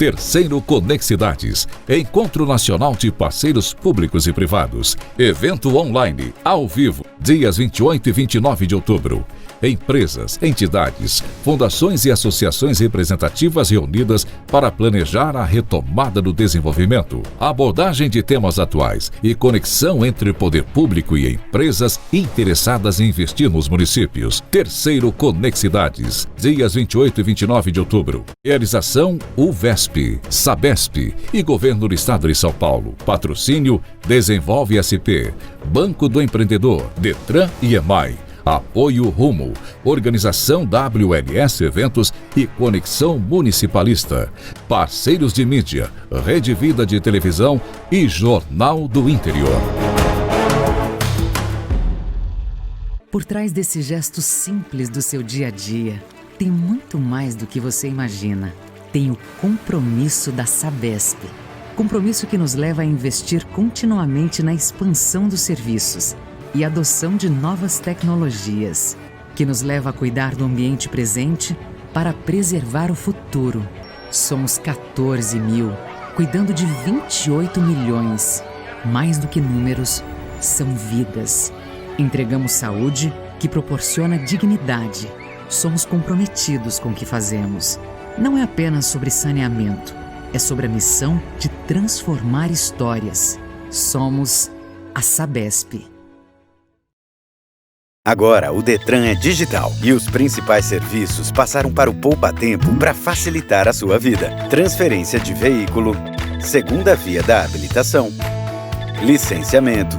Terceiro Conexidades, Encontro Nacional de Parceiros Públicos e Privados. Evento online, ao vivo, dias 28 e 29 de outubro. Empresas, entidades, fundações e associações representativas reunidas para planejar a retomada do desenvolvimento, abordagem de temas atuais e conexão entre poder público e empresas interessadas em investir nos municípios. Terceiro Conexidades, dias 28 e 29 de outubro. Realização UVESP, SABESP e Governo do Estado de São Paulo. Patrocínio Desenvolve SP, Banco do Empreendedor, Detran e EMAI. Apoio Rumo, Organização WLS Eventos e Conexão Municipalista. Parceiros de mídia, Rede Vida de Televisão e Jornal do Interior. Por trás desse gesto simples do seu dia a dia, tem muito mais do que você imagina. Tem o compromisso da Sabesp. Compromisso que nos leva a investir continuamente na expansão dos serviços e adoção de novas tecnologias, que nos leva a cuidar do ambiente presente para preservar o futuro. Somos 14 mil, cuidando de 28 milhões. Mais do que números, são vidas. Entregamos saúde que proporciona dignidade. Somos comprometidos com o que fazemos. Não é apenas sobre saneamento, é sobre a missão de transformar histórias. Somos a Sabesp. Agora, o Detran é digital e os principais serviços passaram para o Poupa Tempo para facilitar a sua vida. Transferência de veículo, segunda via da habilitação, licenciamento,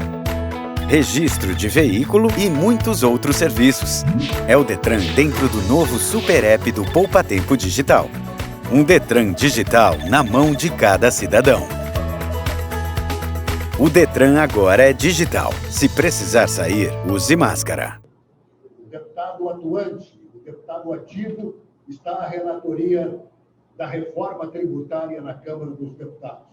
registro de veículo e muitos outros serviços. É o Detran dentro do novo Super App do Poupa Tempo Digital. Um Detran digital na mão de cada cidadão. O Detran agora é digital. Se precisar sair, use máscara. O deputado atuante, o deputado ativo, está à relatoria da reforma tributária na Câmara dos Deputados.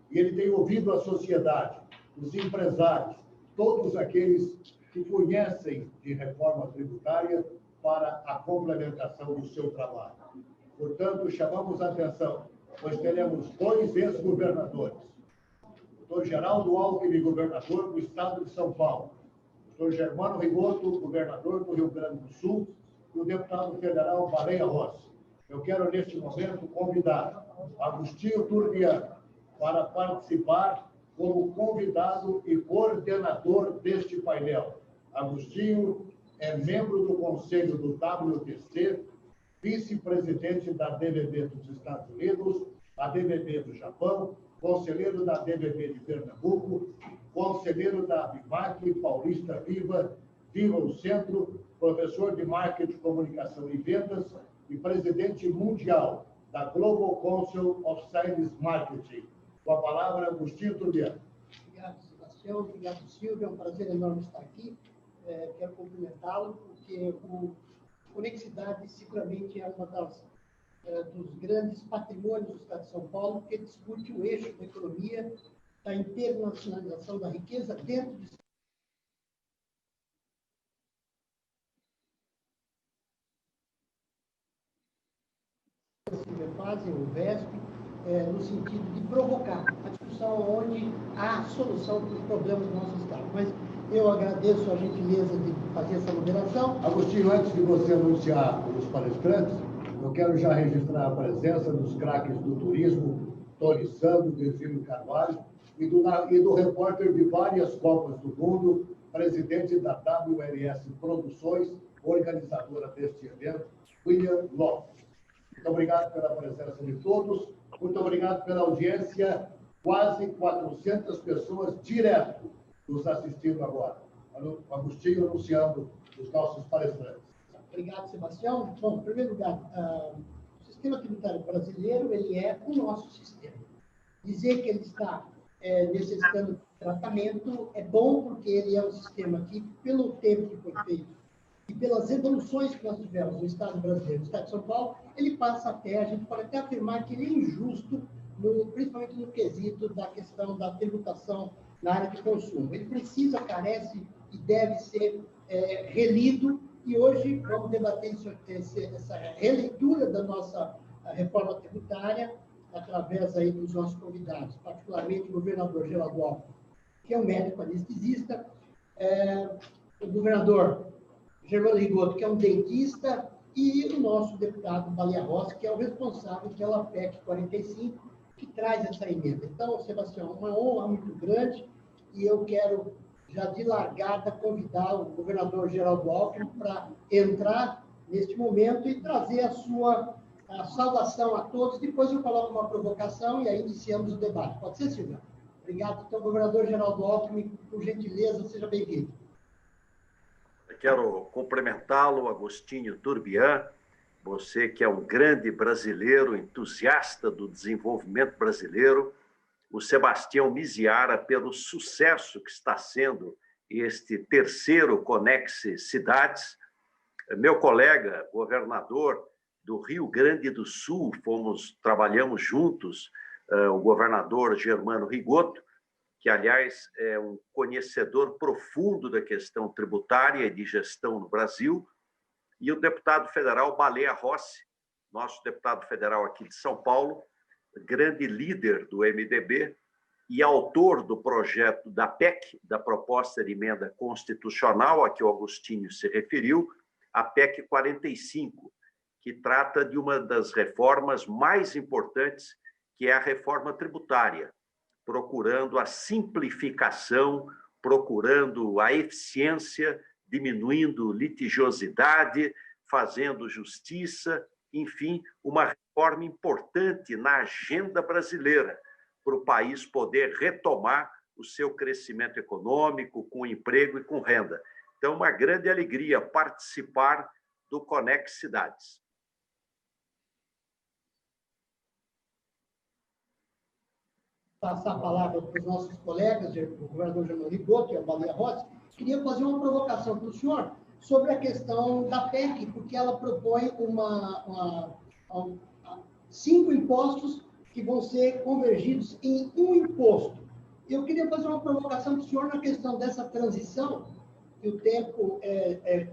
E ele tem ouvido a sociedade, os empresários, todos aqueles que conhecem de reforma tributária para a complementação do seu trabalho. Portanto, chamamos a atenção, pois teremos 2 ex-governadores. Dr. Geraldo Alckmin, governador do Estado de São Paulo. Dr. Germano Rigoto, governador do Rio Grande do Sul. E o deputado federal Baleia Rossi. Eu quero, neste momento, convidar Agostinho Turbiano para participar como convidado e coordenador deste painel. Agostinho é membro do Conselho do WTC, vice-presidente da DVB dos Estados Unidos, a DVB do Japão, conselheiro da DVB de Pernambuco, conselheiro da Vivac, Paulista Viva, Viva o Centro, professor de Marketing, Comunicação e Vendas e presidente mundial da Global Council of Science Marketing. Com a palavra, Agostinho Turbiano. Obrigado, Sebastião. Obrigado, Silvio. É um prazer enorme estar aqui. Quero cumprimentá-lo, porque o Conexidade seguramente é uma dos grandes patrimônios do Estado de São Paulo, que discute o eixo da economia, da internacionalização da riqueza dentro de fazem o VESP, no sentido de provocar a discussão onde há solução para os problemas do nosso Estado. Mas eu agradeço a gentileza de fazer essa moderação. Agostinho, antes de você anunciar os palestrantes, eu quero já registrar a presença dos craques do turismo, Tony Sando, Virgílio Carvalho, e do repórter de várias Copas do Mundo, presidente da WLS Produções, organizadora deste evento, William Lopes. Muito obrigado pela presença de todos, muito obrigado pela audiência, quase 400 pessoas direto nos assistindo agora. O Agostinho anunciando os nossos palestrantes. Obrigado, Sebastião. Bom, em primeiro lugar, o sistema tributário brasileiro ele é o nosso sistema. Dizer que ele está necessitando de tratamento é bom, porque ele é um sistema que, pelo tempo que foi feito e pelas evoluções que nós tivemos no Estado brasileiro, no Estado de São Paulo, ele passa a gente pode até afirmar que ele é injusto, principalmente no quesito da questão da tributação na área de consumo. Ele precisa, carece e deve ser relido. E hoje vamos debater essa releitura da nossa reforma tributária através aí dos nossos convidados, particularmente o governador Geraldo Alckmin, que é um médico anestesista, o governador Germano Rigoto, que é um dentista, e o nosso deputado Baleia Rossi, que é o responsável pela PEC 45, que traz essa emenda. Então, Sebastião, uma honra muito grande, e eu quero, já de largada, convidar o governador Geraldo Alckmin para entrar neste momento e trazer a saudação a todos. Depois eu coloco uma provocação e aí iniciamos o debate. Pode ser, Silvia? Obrigado. Então, governador Geraldo Alckmin, por gentileza, seja bem-vindo. Eu quero cumprimentá-lo, Agostinho Turbian, você que é um grande brasileiro, entusiasta do desenvolvimento brasileiro, o Sebastião Miziara, pelo sucesso que está sendo este terceiro Conexe Cidades, meu colega, governador do Rio Grande do Sul, trabalhamos juntos, o governador Germano Rigoto, que, aliás, é um conhecedor profundo da questão tributária e de gestão no Brasil, e o deputado federal Baleia Rossi, nosso deputado federal aqui de São Paulo, grande líder do MDB e autor do projeto da PEC, da proposta de emenda constitucional, a que o Agostinho se referiu, a PEC 45, que trata de uma das reformas mais importantes, que é a reforma tributária, procurando a simplificação, procurando a eficiência, diminuindo litigiosidade, fazendo justiça, enfim, uma reforma importante na agenda brasileira, para o país poder retomar o seu crescimento econômico, com emprego e com renda. Então, uma grande alegria participar do Conex Cidades. Passar a palavra para os nossos colegas, o governador Germano Rigoto e a Baleia Rossi, queria fazer uma provocação para o senhor sobre a questão da PEC, porque ela propõe 5 impostos que vão ser convergidos em um imposto. Eu queria fazer uma provocação para o senhor na questão dessa transição, que o tempo,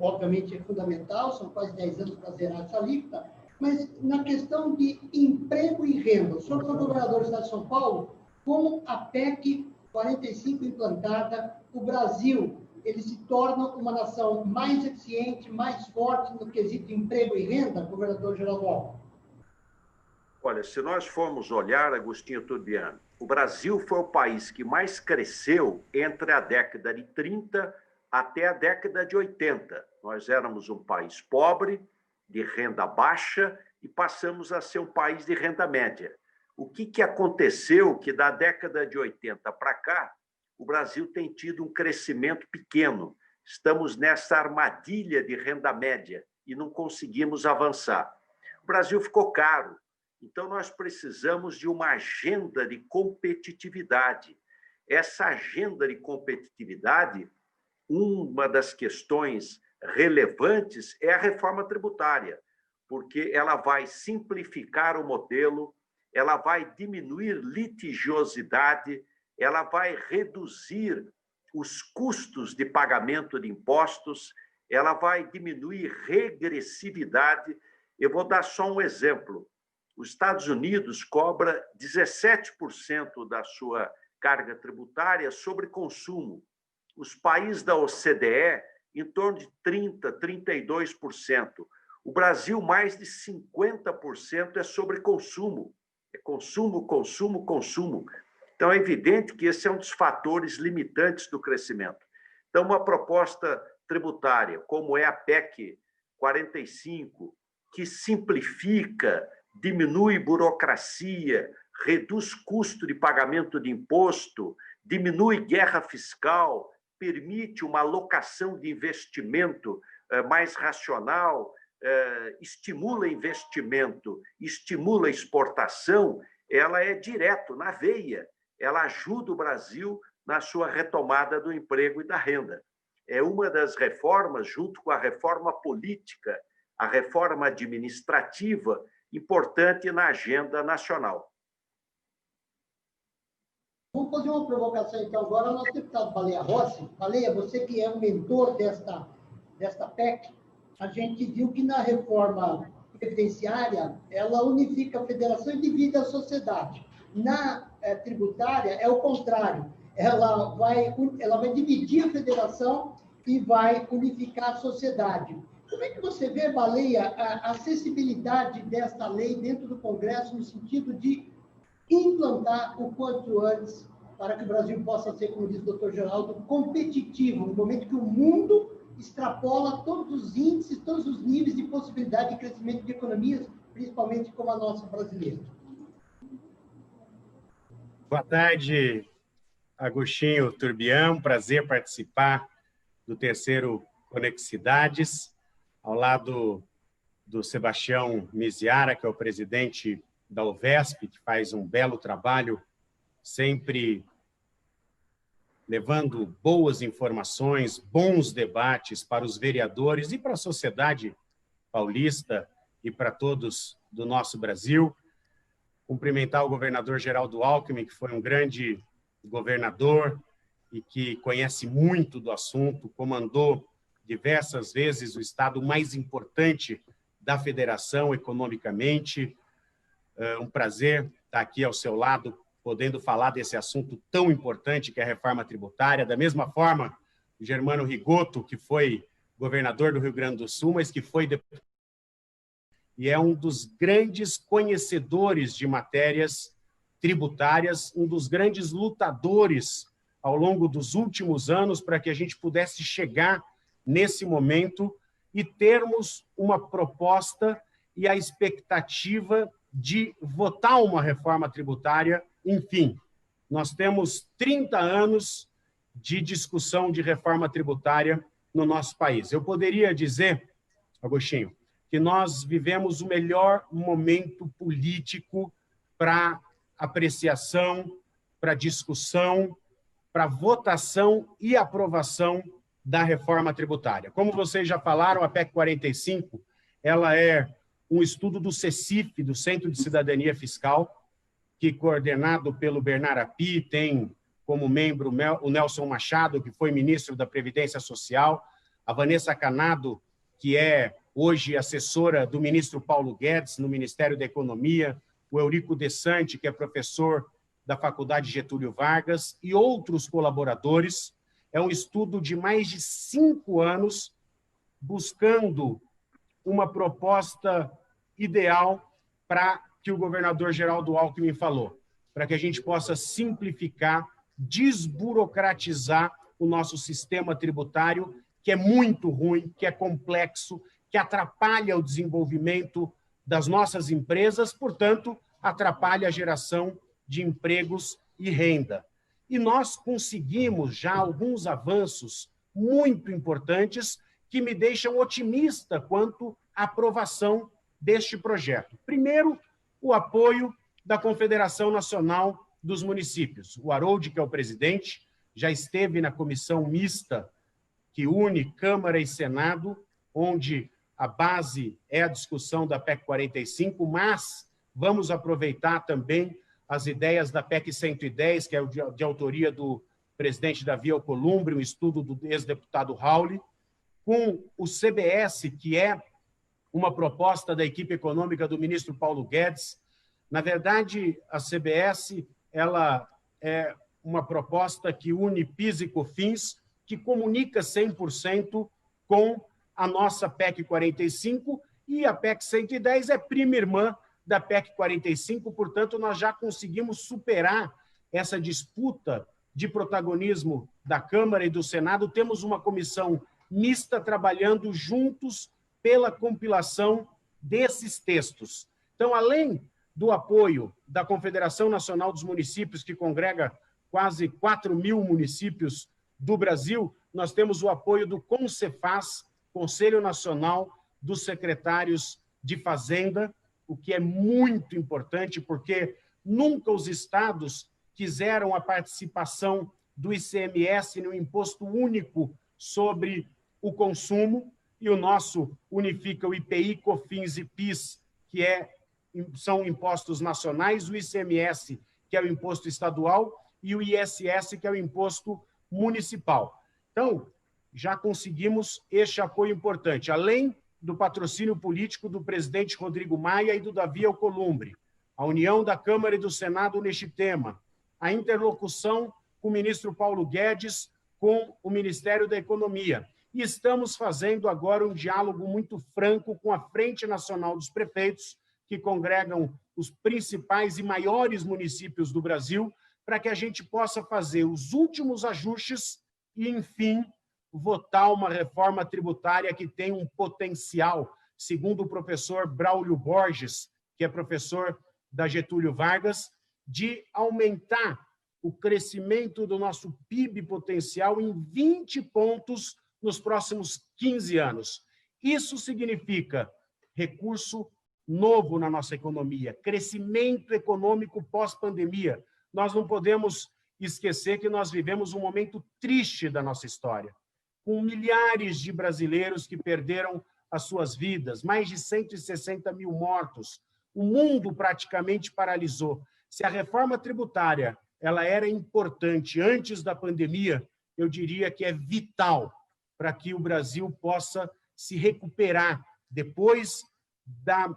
obviamente, é fundamental, são quase 10 anos para zerar essa alíquota, mas na questão de emprego e renda. O senhor foi governador do Estado de São Paulo, com a PEC 45 implantada, o Brasil ele se torna uma nação mais eficiente, mais forte no quesito emprego e renda, governador Geraldo Alckmin? Olha, se nós formos olhar, Agostinho Turbian, o Brasil foi o país que mais cresceu entre a década de 30 até a década de 80. Nós éramos um país pobre, de renda baixa, e passamos a ser um país de renda média. O que aconteceu que da década de 80 para cá, o Brasil tem tido um crescimento pequeno. Estamos nessa armadilha de renda média e não conseguimos avançar. O Brasil ficou caro, então nós precisamos de uma agenda de competitividade. Essa agenda de competitividade, uma das questões relevantes é a reforma tributária, porque ela vai simplificar o modelo, ela vai diminuir litigiosidade, ela vai reduzir os custos de pagamento de impostos, ela vai diminuir regressividade. Eu vou dar só um exemplo. Os Estados Unidos cobra 17% da sua carga tributária sobre consumo. Os países da OCDE, em torno de 30%, 32%. O Brasil, mais de 50% é sobre consumo. É consumo, consumo, consumo. Então, é evidente que esse é um dos fatores limitantes do crescimento. Então, uma proposta tributária, como é a PEC 45, que simplifica, diminui burocracia, reduz custo de pagamento de imposto, diminui guerra fiscal, permite uma alocação de investimento mais racional, estimula investimento, estimula exportação, ela é direto, na veia. Ela ajuda o Brasil na sua retomada do emprego e da renda. É uma das reformas, junto com a reforma política, a reforma administrativa, importante na agenda nacional. Vamos fazer uma provocação, então, agora, ao nosso deputado Baleia Rossi. Baleia, você que é um mentor desta PEC, a gente viu que na reforma previdenciária, ela unifica a federação e divide a sociedade. Na tributária, é o contrário. Ela vai dividir a federação e vai unificar a sociedade. Como é que você vê, Baleia, a acessibilidade desta lei dentro do Congresso no sentido de implantar o quanto antes para que o Brasil possa ser, como diz o doutor Geraldo, competitivo, no momento que o mundo extrapola todos os índices, todos os níveis de possibilidade de crescimento de economias, principalmente como a nossa brasileira? Boa tarde, Agostinho Turbião. Prazer participar do terceiro Conexidades, ao lado do Sebastião Miziara, que é o presidente da UVESP, que faz um belo trabalho, sempre levando boas informações, bons debates para os vereadores e para a sociedade paulista e para todos do nosso Brasil. Cumprimentar o governador Geraldo Alckmin, que foi um grande governador e que conhece muito do assunto, comandou diversas vezes o estado mais importante da federação economicamente. É um prazer estar aqui ao seu lado, podendo falar desse assunto tão importante que é a reforma tributária. Da mesma forma, o Germano Rigoto, que foi governador do Rio Grande do Sul, mas que foi deputado e é um dos grandes conhecedores de matérias tributárias, um dos grandes lutadores ao longo dos últimos anos para que a gente pudesse chegar nesse momento e termos uma proposta e a expectativa de votar uma reforma tributária. Enfim, nós temos 30 anos de discussão de reforma tributária no nosso país. Eu poderia dizer, Agostinho, que nós vivemos o melhor momento político para apreciação, para discussão, para votação e aprovação da reforma tributária. Como vocês já falaram, a PEC 45, ela é um estudo do CECIF, do Centro de Cidadania Fiscal, que, coordenado pelo Bernard Api, tem como membro o Nelson Machado, que foi ministro da Previdência Social, a Vanessa Canado, que é hoje assessora do ministro Paulo Guedes no Ministério da Economia, o Eurico Desante, que é professor da Faculdade Getúlio Vargas, e outros colaboradores. É um estudo de mais de 5 anos, buscando uma proposta ideal para que o governador Geraldo Alckmin falou, para que a gente possa simplificar, desburocratizar o nosso sistema tributário, que é muito ruim, que é complexo, que atrapalha o desenvolvimento das nossas empresas, portanto, atrapalha a geração de empregos e renda. E nós conseguimos já alguns avanços muito importantes que me deixam otimista quanto à aprovação deste projeto. Primeiro, o apoio da Confederação Nacional dos Municípios. O Harold, que é o presidente, já esteve na comissão mista que une Câmara e Senado, onde a base é a discussão da PEC 45, mas vamos aproveitar também as ideias da PEC 110, que é de autoria do presidente Davi Alcolumbre, um estudo do ex-deputado Rauli, com o CBS, que é uma proposta da equipe econômica do ministro Paulo Guedes. Na verdade, a CBS ela é uma proposta que une PIS e COFINS, que comunica 100% com a nossa PEC 45, e a PEC 110 é prima irmã da PEC 45, portanto, nós já conseguimos superar essa disputa de protagonismo da Câmara e do Senado. Temos uma comissão mista trabalhando juntos pela compilação desses textos. Então, além do apoio da Confederação Nacional dos Municípios, que congrega quase 4.000 municípios do Brasil, nós temos o apoio do CONCEFAS, Conselho Nacional dos Secretários de Fazenda, o que é muito importante, porque nunca os estados quiseram a participação do ICMS no Imposto Único sobre o Consumo, e o nosso unifica o IPI, COFINS e PIS, que são impostos nacionais, o ICMS, que é o imposto estadual, e o ISS, que é o imposto municipal. Então, já conseguimos este apoio importante, além do patrocínio político do presidente Rodrigo Maia e do Davi Alcolumbre, a união da Câmara e do Senado neste tema, a interlocução com o ministro Paulo Guedes, com o Ministério da Economia. E estamos fazendo agora um diálogo muito franco com a Frente Nacional dos Prefeitos, que congregam os principais e maiores municípios do Brasil, para que a gente possa fazer os últimos ajustes e, enfim, votar uma reforma tributária que tem um potencial, segundo o professor Braulio Borges, que é professor da Getúlio Vargas, de aumentar o crescimento do nosso PIB potencial em 20 pontos nos próximos 15 anos. Isso significa recurso novo na nossa economia, crescimento econômico pós-pandemia. Nós não podemos esquecer que nós vivemos um momento triste da nossa história, com milhares de brasileiros que perderam as suas vidas, mais de 160 mil mortos. O mundo praticamente paralisou. Se a reforma tributária ela era importante antes da pandemia, eu diria que é vital para que o Brasil possa se recuperar depois da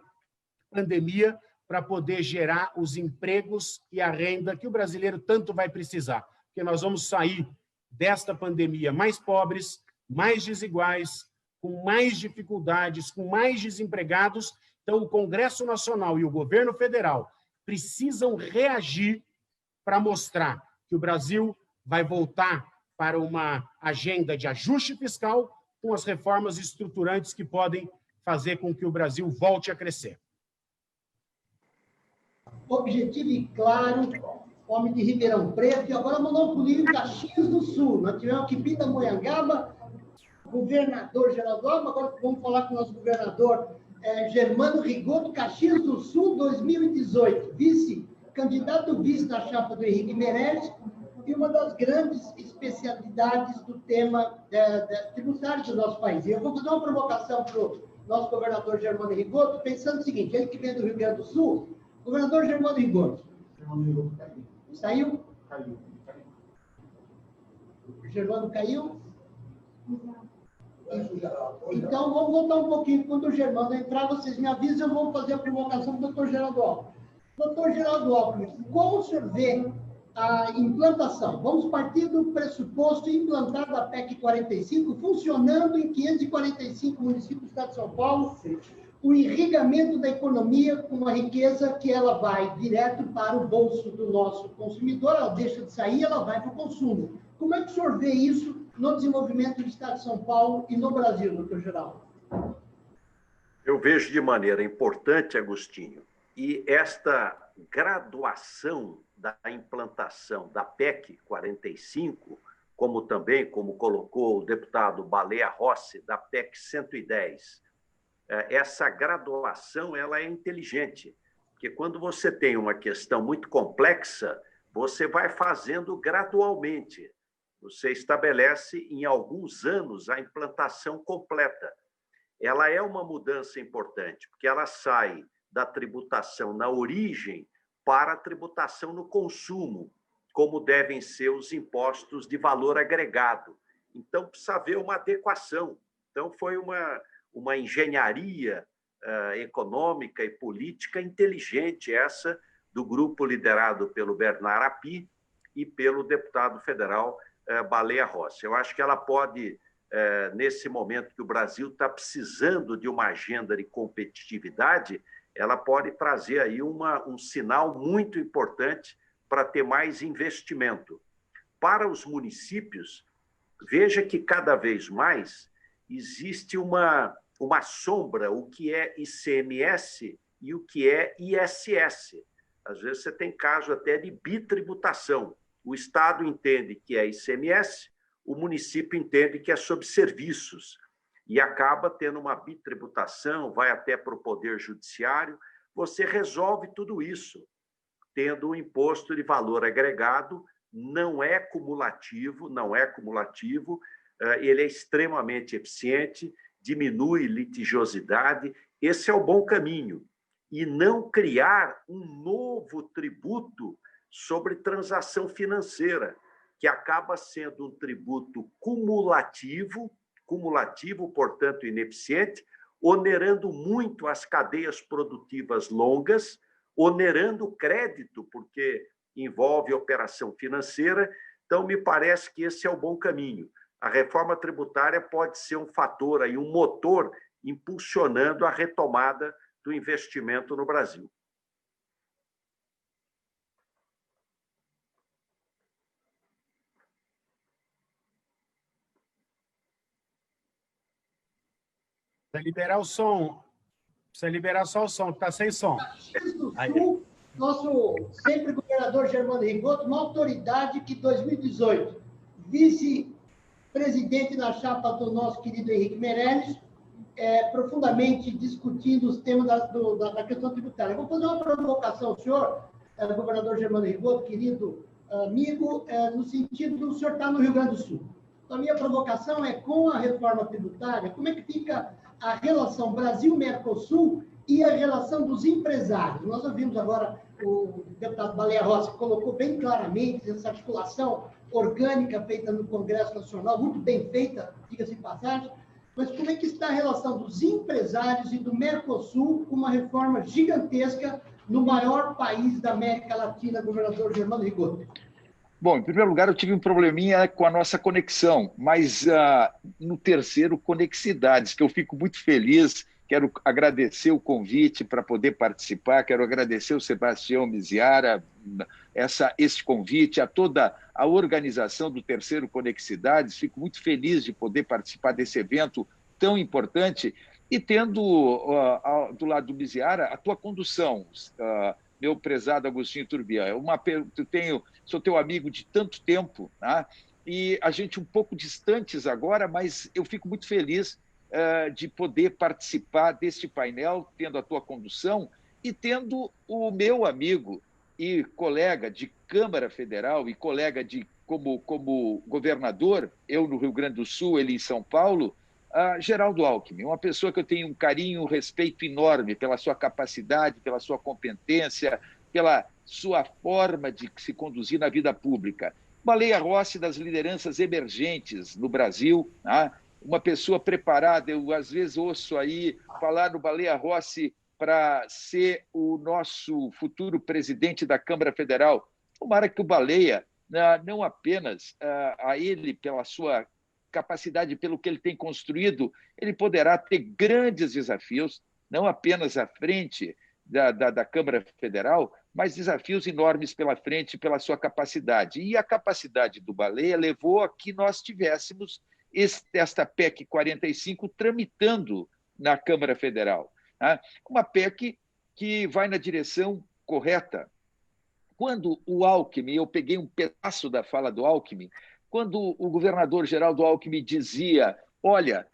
pandemia, para poder gerar os empregos e a renda que o brasileiro tanto vai precisar. Porque nós vamos sair desta pandemia mais pobres, mais desiguais, com mais dificuldades, com mais desempregados. Então, o Congresso Nacional e o governo federal precisam reagir para mostrar que o Brasil vai voltar para uma agenda de ajuste fiscal com as reformas estruturantes que podem fazer com que o Brasil volte a crescer. Objetivo e claro, homem de Ribeirão Preto, e agora mandou pulinho em Caxias do Sul. Nós tivemos aqui Pindamonhangaba, governador Geraldo Alckmin, agora vamos falar com o nosso governador Germano Rigoto, Caxias do Sul, 2018, candidato vice na chapa do Henrique Meirelles, e uma das grandes especialidades do tema tributário do nosso país. E eu vou fazer uma provocação para o nosso governador Germano Rigoto, pensando o seguinte, ele que vem do Rio Grande do Sul, governador Germano Rigoto. Saiu? Caiu. O Germano caiu? Então, vamos voltar um pouquinho. Quando o Germano entrar, vocês me avisam, eu vou fazer a provocação do doutor Geraldo Alckmin. Doutor Geraldo Alckmin, como o senhor vê a implantação? Vamos partir do pressuposto implantado a PEC 45, funcionando em 545 municípios do estado de São Paulo, o irrigamento da economia com uma riqueza que ela vai direto para o bolso do nosso consumidor, ela deixa de sair, ela vai para o consumo. Como é que o senhor vê isso no desenvolvimento do estado de São Paulo e no Brasil, doutor Geraldo? Eu vejo de maneira importante, Agostinho, e esta graduação da implantação da PEC 45, como também, como colocou o deputado Baleia Rossi, da PEC 110, essa graduação ela é inteligente, porque quando você tem uma questão muito complexa, você vai fazendo gradualmente. Você estabelece em alguns anos a implantação completa. Ela é uma mudança importante, porque ela sai da tributação na origem para a tributação no consumo, como devem ser os impostos de valor agregado. Então, precisa haver uma adequação. Então, foi uma engenharia econômica e política inteligente essa do grupo liderado pelo Bernard Api e pelo deputado federal Baleia Rossi. Eu acho que ela pode, nesse momento que o Brasil está precisando de uma agenda de competitividade, ela pode trazer aí um sinal muito importante para ter mais investimento. Para os municípios, veja que cada vez mais existe uma sombra, o que é ICMS e o que é ISS. Às vezes você tem caso até de bitributação. O Estado entende que é ICMS, o município entende que é sobre serviços. E acaba tendo uma bitributação, vai até para o Poder Judiciário. Você resolve tudo isso, tendo um imposto de valor agregado, não é cumulativo, ele é extremamente eficiente, diminui litigiosidade. Esse é o bom caminho. E não criar um novo tributo sobre transação financeira, que acaba sendo um tributo cumulativo, portanto, ineficiente, onerando muito as cadeias produtivas longas, onerando o crédito, porque envolve operação financeira. Então, me parece que esse é o bom caminho. A reforma tributária pode ser um fator, aí, um motor impulsionando a retomada do investimento no Brasil. Precisa liberar o som. Precisa liberar só o som, está sem som. Sul, nosso sempre governador Germano Rigoto, uma autoridade que, em 2018, vice-presidente na chapa do nosso querido Henrique Meirelles, profundamente discutindo os temas da questão tributária. Eu vou fazer uma provocação ao senhor, governador Germano Rigoto, querido amigo, no sentido do senhor estar no Rio Grande do Sul. Então, a minha provocação é, com a reforma tributária, como é que fica a relação Brasil-Mercosul e a relação dos empresários? Nós ouvimos agora o deputado Baleia Rossi, que colocou bem claramente essa articulação orgânica feita no Congresso Nacional, muito bem feita, diga-se de passagem, mas como é que está a relação dos empresários e do Mercosul com uma reforma gigantesca no maior país da América Latina, governador Germano Rigoto? Bom, em primeiro lugar, eu tive um probleminha com a nossa conexão, mas no terceiro, Conexidades, que eu fico muito feliz. Quero agradecer o convite para poder participar, quero agradecer o Sebastião Miziara, esse convite, a toda a organização do terceiro Conexidades. Fico muito feliz de poder participar desse evento tão importante e tendo do lado do Miziara a tua condução, meu prezado Agostinho Turbian. Sou teu amigo de tanto tempo, né? E a gente um pouco distantes agora, mas eu fico muito feliz de poder participar deste painel, tendo a tua condução e tendo o meu amigo e colega de Câmara Federal e colega como governador, eu no Rio Grande do Sul, ele em São Paulo, Geraldo Alckmin, uma pessoa que eu tenho um carinho, um respeito enorme pela sua capacidade, pela sua competência, pela sua forma de se conduzir na vida pública. Baleia Rossi, das lideranças emergentes no Brasil, né? Uma pessoa preparada. Eu, às vezes, ouço aí falar no Baleia Rossi para ser o nosso futuro presidente da Câmara Federal. Tomara que o Baleia, não apenas a ele, pela sua capacidade, pelo que ele tem construído, ele poderá ter grandes desafios, não apenas à frente da Câmara Federal, mas desafios enormes pela frente pela sua capacidade. E a capacidade do Baleia levou a que nós tivéssemos esta PEC 45 tramitando na Câmara Federal. Uma PEC que vai na direção correta. Quando o Alckmin, eu peguei um pedaço da fala do Alckmin, quando o governador Geraldo Alckmin dizia, olha,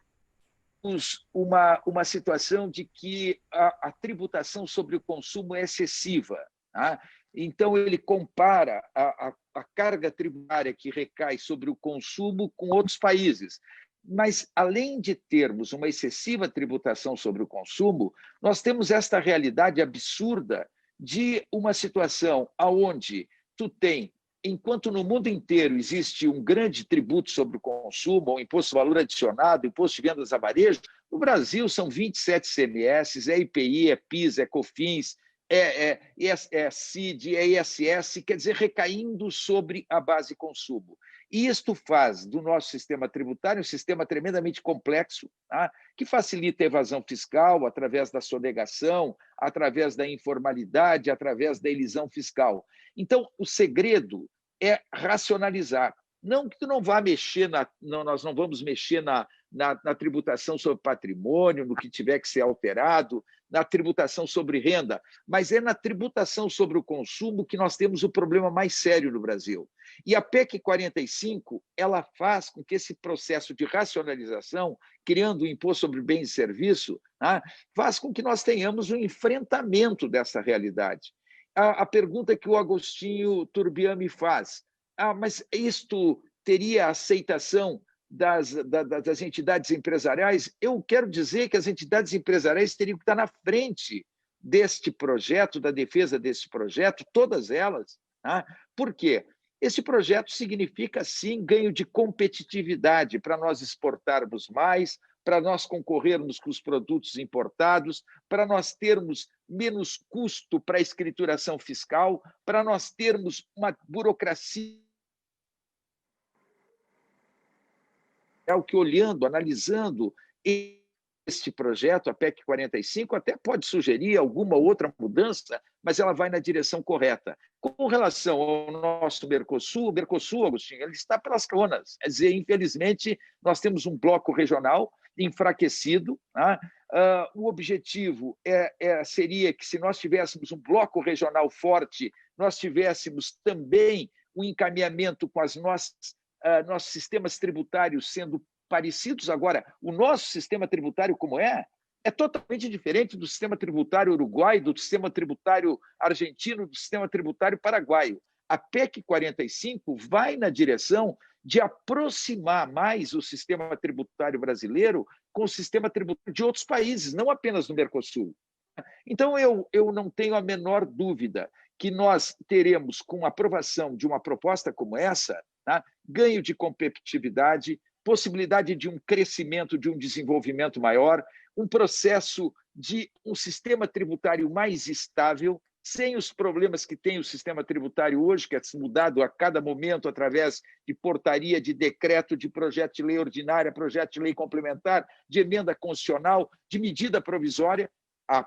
uma situação de que a tributação sobre o consumo é excessiva. Tá? Então, ele compara a carga tributária que recai sobre o consumo com outros países. Mas, além de termos uma excessiva tributação sobre o consumo, nós temos esta realidade absurda de uma situação onde tu tem, enquanto no mundo inteiro existe um grande tributo sobre o consumo, um imposto de valor adicionado, imposto de vendas a varejo, no Brasil são 27 CMS, é IPI, é PIS, é COFINS, é CID, é ISS, quer dizer, recaindo sobre a base consumo. E isto faz do nosso sistema tributário um sistema tremendamente complexo, tá? Que facilita a evasão fiscal através da sonegação, através da informalidade, através da elisão fiscal. Então, o segredo é racionalizar. Não que tu não vá mexer, nós não vamos mexer na tributação sobre patrimônio, no que tiver que ser alterado, na tributação sobre renda, mas é na tributação sobre o consumo que nós temos o problema mais sério no Brasil. E a PEC 45, ela faz com que esse processo de racionalização, criando o imposto sobre bens e serviços, faz com que nós tenhamos um enfrentamento dessa realidade. A pergunta que o Agostinho Turbian me faz, mas isto teria aceitação das entidades empresariais? Eu quero dizer que as entidades empresariais teriam que estar na frente deste projeto, da defesa desse projeto, todas elas. Por quê? Esse projeto significa, sim, ganho de competitividade para nós exportarmos mais, para nós concorrermos com os produtos importados, para nós termos menos custo para a escrituração fiscal, para nós termos uma burocracia que, olhando, analisando este projeto, a PEC 45, até pode sugerir alguma outra mudança, mas ela vai na direção correta. Com relação ao nosso Mercosul, o Mercosul, Agostinho, ele está pelas cronas. Quer dizer, infelizmente, nós temos um bloco regional enfraquecido. Tá? O objetivo seria que, se nós tivéssemos um bloco regional forte, nós tivéssemos também um encaminhamento com as nossos sistemas tributários sendo parecidos. Agora, o nosso sistema tributário, como é totalmente diferente do sistema tributário uruguaio, do sistema tributário argentino, do sistema tributário paraguaio. A PEC 45 vai na direção de aproximar mais o sistema tributário brasileiro com o sistema tributário de outros países, não apenas do Mercosul. Então, eu não tenho a menor dúvida que nós teremos, com a aprovação de uma proposta como essa, tá, ganho de competitividade, possibilidade de um crescimento, de um desenvolvimento maior, um processo de um sistema tributário mais estável, sem os problemas que tem o sistema tributário hoje, que é mudado a cada momento através de portaria, de decreto, de projeto de lei ordinária, projeto de lei complementar, de emenda constitucional, de medida provisória. A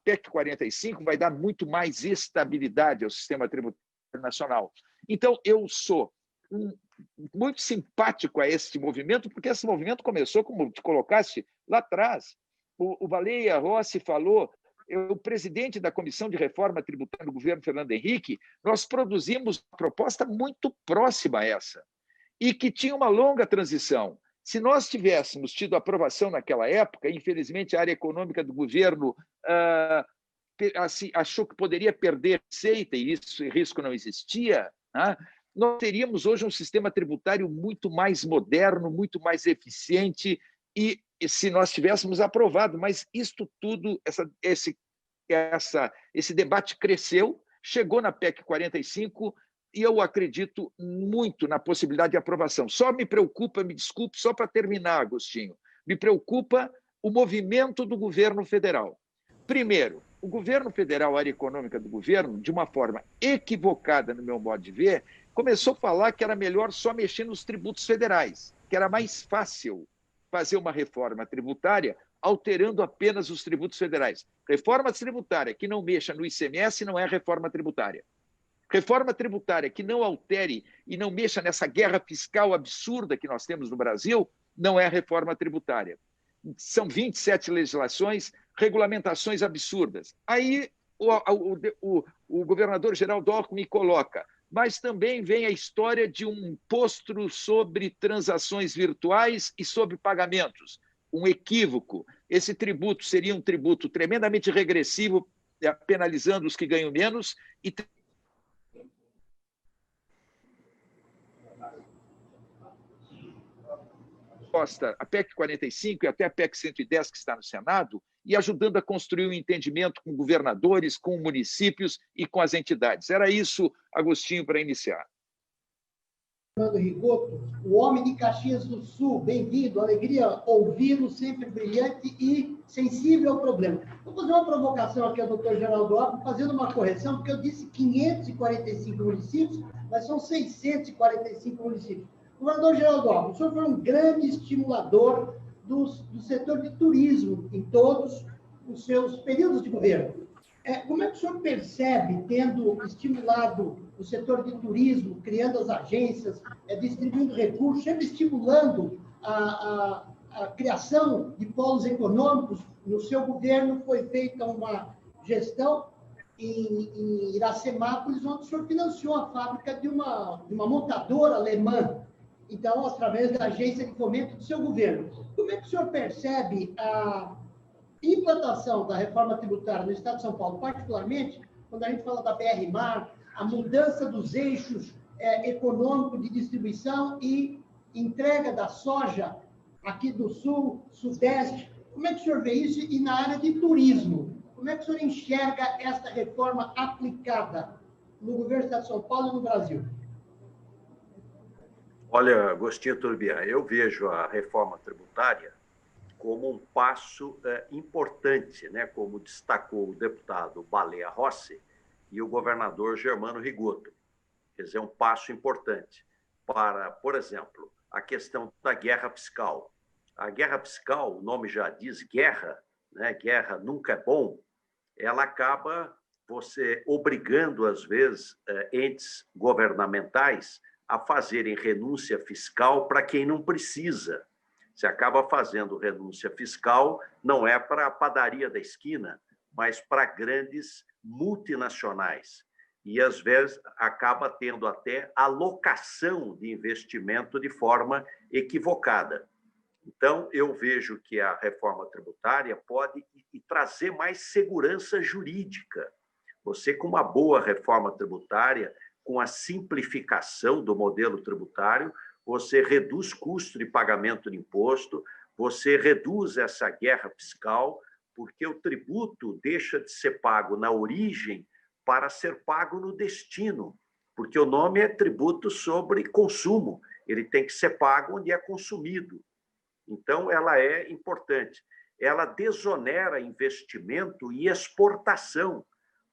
PEC 45 vai dar muito mais estabilidade ao sistema tributário nacional. Então, eu sou muito simpático a esse movimento, porque esse movimento começou, como te colocaste lá atrás. O Baleia Rossi falou, o presidente da Comissão de Reforma Tributária do governo Fernando Henrique, nós produzimos uma proposta muito próxima a essa, e que tinha uma longa transição. Se nós tivéssemos tido aprovação naquela época, infelizmente a área econômica do governo achou que poderia perder receita, e esse risco não existia, né? Nós teríamos hoje um sistema tributário muito mais moderno, muito mais eficiente, e se nós tivéssemos aprovado. Mas isto tudo, esse debate cresceu, chegou na PEC 45, e eu acredito muito na possibilidade de aprovação. Só me preocupa, me desculpe, só para terminar, Agostinho, me preocupa o movimento do governo federal. Primeiro, o governo federal, a área econômica do governo, de uma forma equivocada, no meu modo de ver, começou a falar que era melhor só mexer nos tributos federais, que era mais fácil fazer uma reforma tributária alterando apenas os tributos federais. Reforma tributária que não mexa no ICMS não é reforma tributária. Reforma tributária que não altere e não mexa nessa guerra fiscal absurda que nós temos no Brasil não é reforma tributária. São 27 legislações, regulamentações absurdas. Aí o governador Geraldo Alckmin coloca, mas também vem a história de um imposto sobre transações virtuais e sobre pagamentos. Um equívoco. Esse tributo seria um tributo tremendamente regressivo, penalizando os que ganham menos, e a PEC 45 e até a PEC 110, que está no Senado, e ajudando a construir um entendimento com governadores, com municípios e com as entidades. Era isso, Agostinho, para iniciar. Fernando Rigoto, o homem de Caxias do Sul, bem-vindo, alegria ouvi-lo, sempre brilhante e sensível ao problema. Vou fazer uma provocação aqui ao doutor Geraldo Alckmin, fazendo uma correção, porque eu disse 545 municípios, mas são 645 municípios. Governador Geraldo Alckmin, o senhor foi um grande estimulador do setor de turismo em todos os seus períodos de governo. Como é que o senhor percebe, tendo estimulado o setor de turismo, criando as agências, distribuindo recursos, sempre estimulando a criação de polos econômicos? No seu governo foi feita uma gestão em Iracemápolis, onde o senhor financiou a fábrica de uma montadora alemã, então, através da agência de fomento do seu governo. Como é que o senhor percebe a implantação da reforma tributária no Estado de São Paulo, particularmente quando a gente fala da BR-Mar, a mudança dos eixos econômicos de distribuição e entrega da soja aqui do Sul, Sudeste? Como é que o senhor vê isso? E na área de turismo, como é que o senhor enxerga esta reforma aplicada no governo do Estado de São Paulo e no Brasil? Olha, Agostinho Turbian, eu vejo a reforma tributária como um passo importante, né? Como destacou o deputado Baleia Rossi e o governador Germano Rigotto. Quer dizer, um passo importante para, por exemplo, a questão da guerra fiscal. A guerra fiscal, o nome já diz guerra, né? Guerra nunca é bom, ela acaba você obrigando, às vezes, entes governamentais a fazerem renúncia fiscal para quem não precisa. Você acaba fazendo renúncia fiscal, não é para a padaria da esquina, mas para grandes multinacionais. E, às vezes, acaba tendo até alocação de investimento de forma equivocada. Então, eu vejo que a reforma tributária pode trazer mais segurança jurídica. Você, com uma boa reforma tributária, com a simplificação do modelo tributário, você reduz custo de pagamento de imposto, você reduz essa guerra fiscal, porque o tributo deixa de ser pago na origem para ser pago no destino, porque o nome é tributo sobre consumo, ele tem que ser pago onde é consumido. Então, ela é importante. Ela desonera investimento e exportação,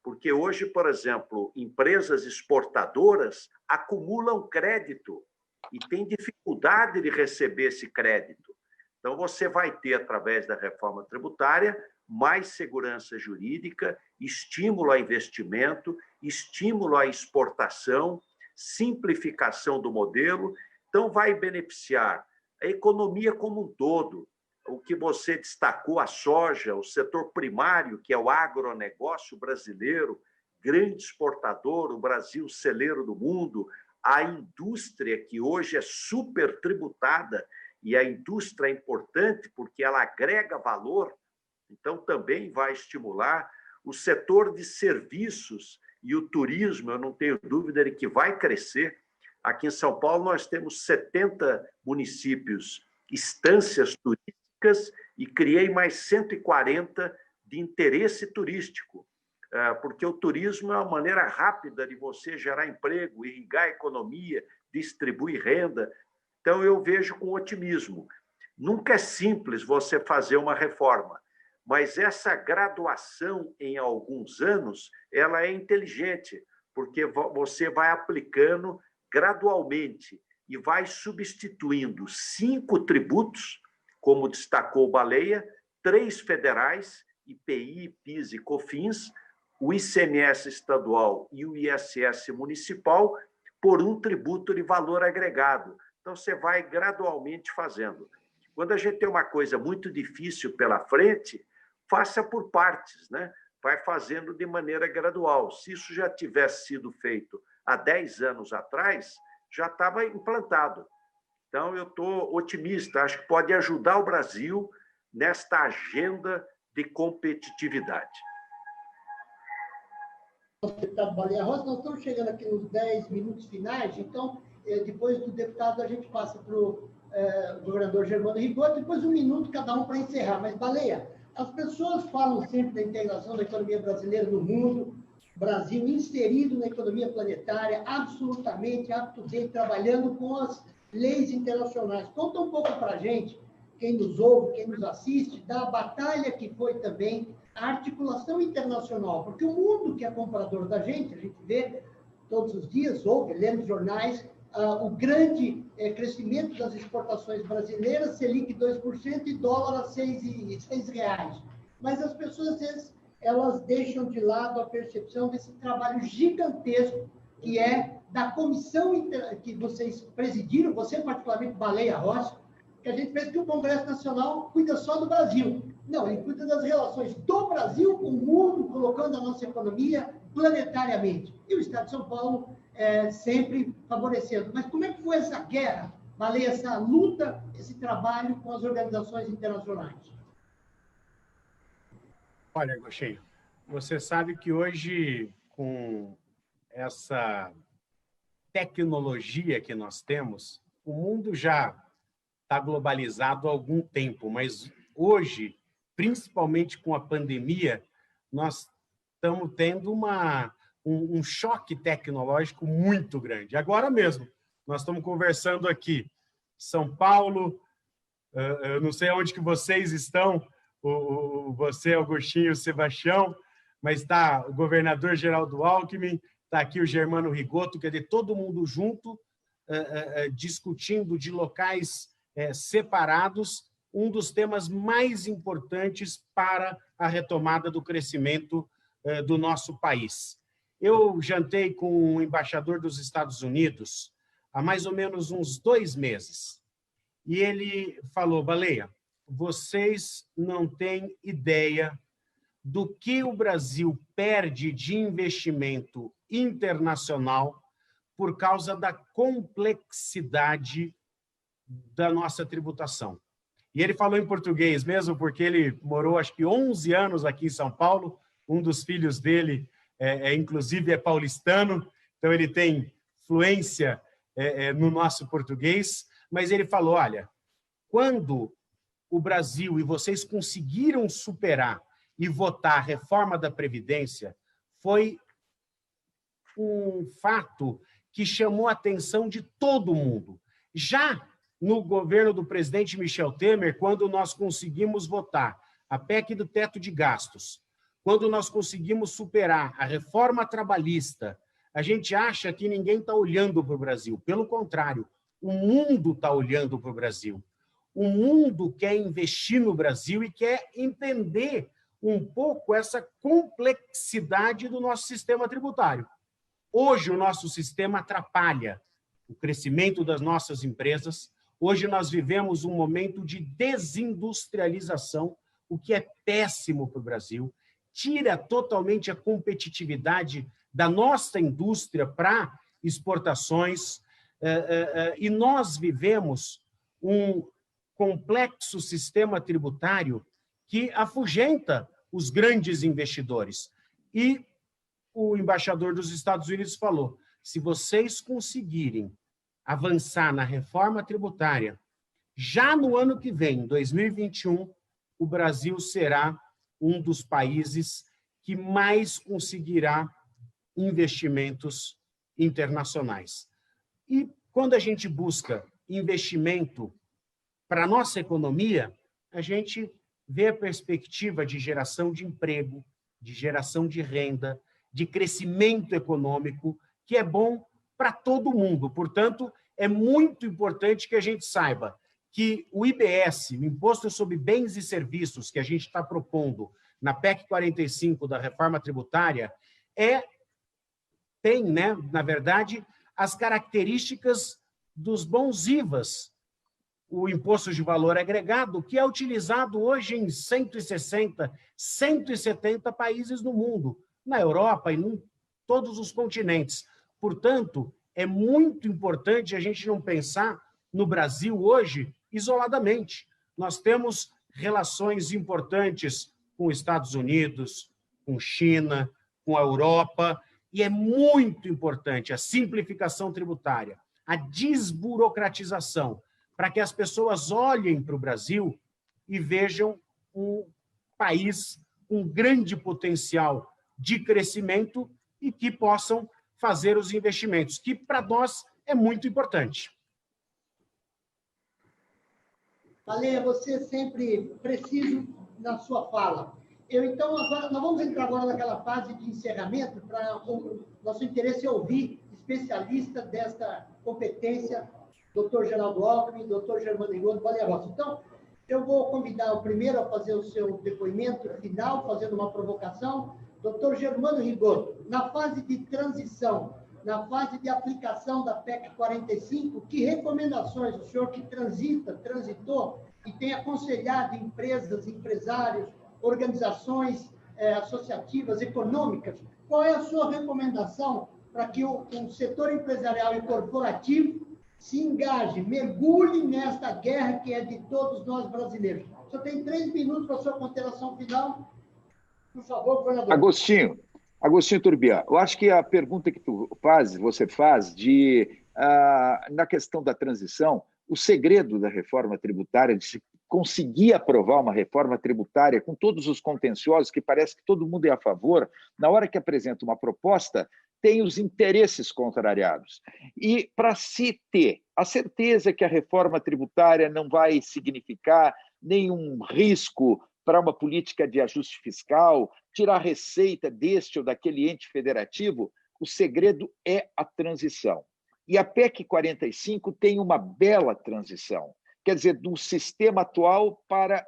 porque hoje, por exemplo, empresas exportadoras acumulam crédito e têm dificuldade de receber esse crédito. Então, você vai ter, através da reforma tributária, mais segurança jurídica, estímulo a investimento, estímulo à exportação, simplificação do modelo. Então, vai beneficiar a economia como um todo. O que você destacou, a soja, o setor primário, que é o agronegócio brasileiro, grande exportador, o Brasil celeiro do mundo, a indústria, que hoje é super tributada, e a indústria é importante porque ela agrega valor, então também vai estimular o setor de serviços e o turismo, eu não tenho dúvida de que vai crescer. Aqui em São Paulo nós temos 70 municípios, estâncias turísticas, e criei mais 140 de interesse turístico, porque o turismo é uma maneira rápida de você gerar emprego, irrigar a economia, distribuir renda. Então, eu vejo com otimismo. Nunca é simples você fazer uma reforma, mas essa graduação em alguns anos, ela é inteligente, porque você vai aplicando gradualmente e vai substituindo 5 tributos, como destacou o Baleia, 3 federais, IPI, PIS e COFINS, o ICMS estadual e o ISS municipal, por um tributo de valor agregado. Então, você vai gradualmente fazendo. Quando a gente tem uma coisa muito difícil pela frente, faça por partes, né? Vai fazendo de maneira gradual. Se isso já tivesse sido feito há 10 anos atrás, já estava implantado. Então, eu estou otimista, acho que pode ajudar o Brasil nesta agenda de competitividade. Deputado Baleia Rossi, nós estamos chegando aqui nos 10 minutos finais, então, depois do deputado, a gente passa para o governador Germano Rigotto, depois 1 minuto cada um para encerrar. Mas, Baleia, as pessoas falam sempre da integração da economia brasileira no mundo, Brasil inserido na economia planetária, absolutamente up-to-date, trabalhando com as leis internacionais. Conta um pouco para a gente, quem nos ouve, quem nos assiste, da batalha que foi também a articulação internacional, porque o mundo que é comprador da gente, a gente vê todos os dias, ouve, lê nos jornais, o grande crescimento das exportações brasileiras, Selic 2% e dólar a R$6. Mas as pessoas, às vezes, elas deixam de lado a percepção desse trabalho gigantesco que é da comissão que vocês presidiram, você particularmente, Baleia Rossi, que a gente pensa que o Congresso Nacional cuida só do Brasil. Não, ele cuida das relações do Brasil com o mundo, colocando a nossa economia planetariamente. E o Estado de São Paulo sempre favorecendo. Mas como é que foi essa guerra, Baleia, essa luta, esse trabalho com as organizações internacionais? Olha, Gochenho, você sabe que hoje, com essa tecnologia que nós temos, o mundo já está globalizado há algum tempo, mas hoje, principalmente com a pandemia, nós estamos tendo um choque tecnológico muito grande. Agora mesmo, nós estamos conversando aqui, São Paulo, Eu não sei onde que vocês estão, você, Agostinho e o Sebastião, mas está o governador Geraldo Alckmin, está aqui o Germano Rigoto, quer dizer, todo mundo junto, discutindo de locais separados, um dos temas mais importantes para a retomada do crescimento do nosso país. Eu jantei com o embaixador dos Estados Unidos há mais ou menos uns 2 meses, e ele falou: Baleia, vocês não têm ideia do que o Brasil perde de investimento internacional por causa da complexidade da nossa tributação. E ele falou em português mesmo, porque ele morou, acho que 11 anos aqui em São Paulo, um dos filhos dele, inclusive, é paulistano, então ele tem fluência no nosso português, mas ele falou, olha, quando o Brasil e vocês conseguiram superar e votar a reforma da Previdência, foi um fato que chamou a atenção de todo mundo. Já no governo do presidente Michel Temer, quando nós conseguimos votar a PEC do teto de gastos, quando nós conseguimos superar a reforma trabalhista, a gente acha que ninguém está olhando para o Brasil. Pelo contrário, o mundo está olhando para o Brasil. O mundo quer investir no Brasil e quer entender um pouco essa complexidade do nosso sistema tributário. Hoje, o nosso sistema atrapalha o crescimento das nossas empresas. Hoje, nós vivemos um momento de desindustrialização, o que é péssimo para o Brasil, tira totalmente a competitividade da nossa indústria para exportações, e nós vivemos um complexo sistema tributário que afugenta os grandes investidores. E o embaixador dos Estados Unidos falou, se vocês conseguirem avançar na reforma tributária, já no ano que vem, 2021, o Brasil será um dos países que mais conseguirá investimentos internacionais. E quando a gente busca investimento para a nossa economia, a gente vê a perspectiva de geração de emprego, de geração de renda, de crescimento econômico, que é bom para todo mundo. Portanto, é muito importante que a gente saiba que o IBS, o Imposto sobre Bens e Serviços, que a gente está propondo na PEC 45 da reforma tributária, tem, né, na verdade, as características dos bons IVAs, o Imposto de Valor Agregado, que é utilizado hoje em 160, 170 países no mundo, na Europa e em todos os continentes. Portanto, é muito importante a gente não pensar no Brasil hoje isoladamente. Nós temos relações importantes com os Estados Unidos, com China, com a Europa, e é muito importante a simplificação tributária, a desburocratização, para que as pessoas olhem para o Brasil e vejam um país com grande potencial de crescimento e que possam fazer os investimentos, que para nós é muito importante. Baleia, você é sempre preciso na sua fala. Então, agora, nós vamos entrar agora naquela fase de encerramento, o nosso interesse é ouvir especialistas desta competência, Dr. Geraldo Alckmin, Dr. Germano Rigoto, Baleia Rossi. Então, eu vou convidar o primeiro a fazer o seu depoimento final, fazendo uma provocação. Dr. Germano Rigoto, na fase de transição, na fase de aplicação da PEC 45, que recomendações o senhor que transitou e tem aconselhado empresas, empresários, organizações associativas, econômicas, qual é a sua recomendação para que o setor empresarial e corporativo se engaje, mergulhe nesta guerra que é de todos nós brasileiros? O senhor tem 3 minutos para a sua consideração final. Por favor, governador. Agostinho Turbiá, eu acho que a pergunta que você faz na questão da transição, o segredo da reforma tributária, de se conseguir aprovar uma reforma tributária com todos os contenciosos, que parece que todo mundo é a favor, na hora que apresenta uma proposta, tem os interesses contrariados. E para se ter a certeza que a reforma tributária não vai significar nenhum risco para uma política de ajuste fiscal, tirar receita deste ou daquele ente federativo, o segredo é a transição. E a PEC 45 tem uma bela transição, quer dizer, do sistema atual para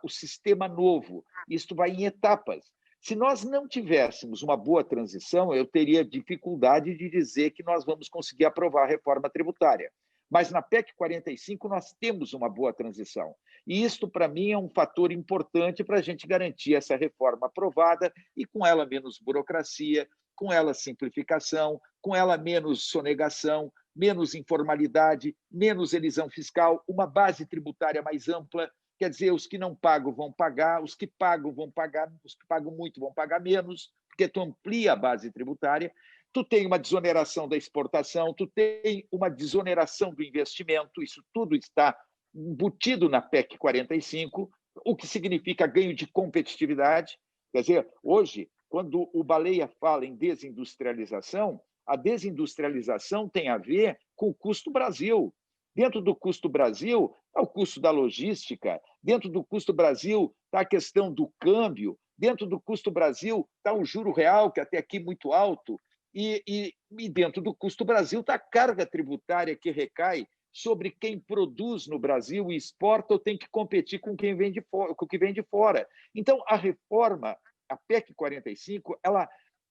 o sistema novo. Isto vai em etapas. Se nós não tivéssemos uma boa transição, eu teria dificuldade de dizer que nós vamos conseguir aprovar a reforma tributária. Mas na PEC 45 nós temos uma boa transição. E isto, para mim, é um fator importante para a gente garantir essa reforma aprovada e, com ela, menos burocracia, com ela simplificação, com ela menos sonegação, menos informalidade, menos elisão fiscal, uma base tributária mais ampla. Quer dizer, os que não pagam vão pagar, os que pagam vão pagar, os que pagam muito vão pagar menos, porque tu amplia a base tributária, tu tem uma desoneração da exportação, tu tem uma desoneração do investimento, isso tudo está embutido na PEC 45, o que significa ganho de competitividade. Quer dizer, hoje, quando o Baleia fala em desindustrialização, a desindustrialização tem a ver com o custo Brasil. Dentro do custo Brasil está o custo da logística, dentro do custo Brasil está a questão do câmbio, dentro do custo Brasil está o juro real, que até aqui é muito alto, e dentro do custo Brasil está a carga tributária que recai sobre quem produz no Brasil e exporta ou tem que competir com quem vem de fora, com o que vem de fora. Então, a reforma, a PEC 45, ela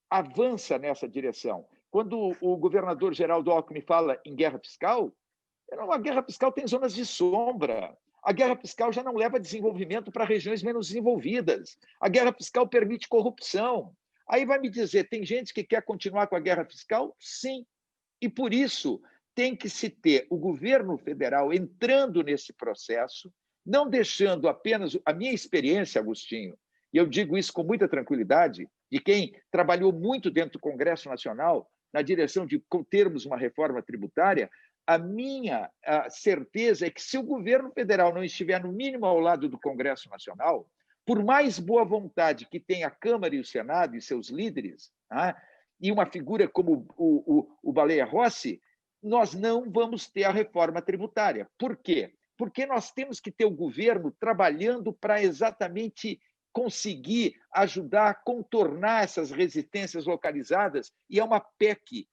avança nessa direção. Quando o governador Geraldo Alckmin fala em guerra fiscal, a guerra fiscal tem zonas de sombra. A guerra fiscal já não leva desenvolvimento para regiões menos desenvolvidas. A guerra fiscal permite corrupção. Aí vai me dizer, tem gente que quer continuar com a guerra fiscal? Sim. E por isso tem que se ter o governo federal entrando nesse processo, não deixando apenas a minha experiência, Agostinho, e eu digo isso com muita tranquilidade, de quem trabalhou muito dentro do Congresso Nacional na direção de termos uma reforma tributária. A minha certeza é que, se o governo federal não estiver, no mínimo, ao lado do Congresso Nacional, por mais boa vontade que tenha a Câmara e o Senado e seus líderes, e uma figura como o Baleia Rossi, nós não vamos ter a reforma tributária. Por quê? Porque nós temos que ter o governo trabalhando para exatamente conseguir ajudar a contornar essas resistências localizadas, e é uma PEC,